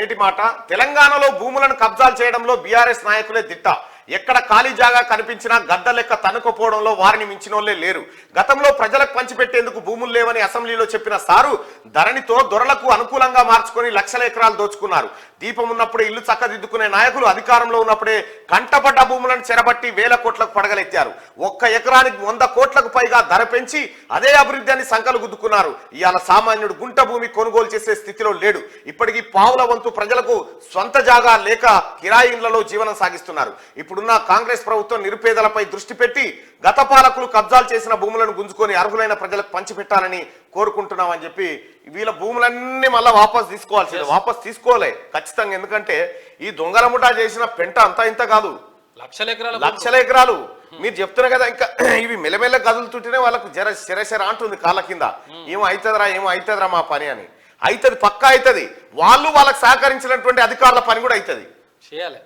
నేటి మాట. తెలంగాణలో భూములను కబ్జాలు చేయడంలో బీఆర్ఎస్ నాయకులే దిట్ట. ఎక్కడ ఖాళీ జాగా కనిపించినా గద్ద లెక్క తనుకుపోవడంలో వారిని మించినోళ్లే లేరు. గతంలో ప్రజలకు పంచిపెట్టేందుకు భూములు లేవని అసెంబ్లీలో చెప్పిన సారు ధరణితో దొరలకు అనుకూలంగా మార్చుకొని లక్షల ఎకరాలు దోచుకున్నారు. దీపం ఉన్నప్పుడే ఇల్లు చక్కదిద్దుకునే నాయకులు అధికారంలో ఉన్నప్పుడే కంటపడ్డ భూములను చెరబట్టి వేల కోట్లకు పడగలెత్తారు. ఒక్క ఎకరానికి 100 కోట్లకు పైగా ధర పెంచి అదే అభివృద్ధి అని సంకలు గుద్దుకున్నారు. ఇవాళ సామాన్యుడు గుంట భూమి కొనుగోలు చేసే స్థితిలో లేడు. ఇప్పటికీ పావుల వంతు ప్రజలకు స్వంత జాగా లేక కిరాయి ఇళ్లలో జీవనం సాగిస్తున్నారు. ఇప్పుడున్న కాంగ్రెస్ ప్రభుత్వం నిరుపేదలపై దృష్టి పెట్టి గత పాలకులు కబ్జాలు చేసిన భూములను గుంజుకొని అర్హులైన ప్రజలకు పంచిపెట్టాలని కోరుకుంటున్నామని చెప్పి వీళ్ళ భూములన్నీ మళ్ళీ వాపస్ తీసుకోవాల్సిందే. వాపస్ తీసుకోలే ఖచ్చితంగా. ఎందుకంటే ఈ దొంగల ముఠా చేసిన పెంట అంతా ఇంత కాదు, లక్షల ఎకరాలు. మీరు చెప్తున్నారు కదా, ఇంకా ఇవి మెల్లమెల్ల కదులుతుంటేనే వాళ్ళకు శరశర అంటుంది కాళ్ళ కింద. ఏమో అవుతుందిరా మా పని అని. అవుతుంది, పక్కా అవుతుంది. వాళ్ళు వాళ్ళకి సహకరించినటువంటి అధికారుల పని కూడా అవుతుంది. చేయాలి.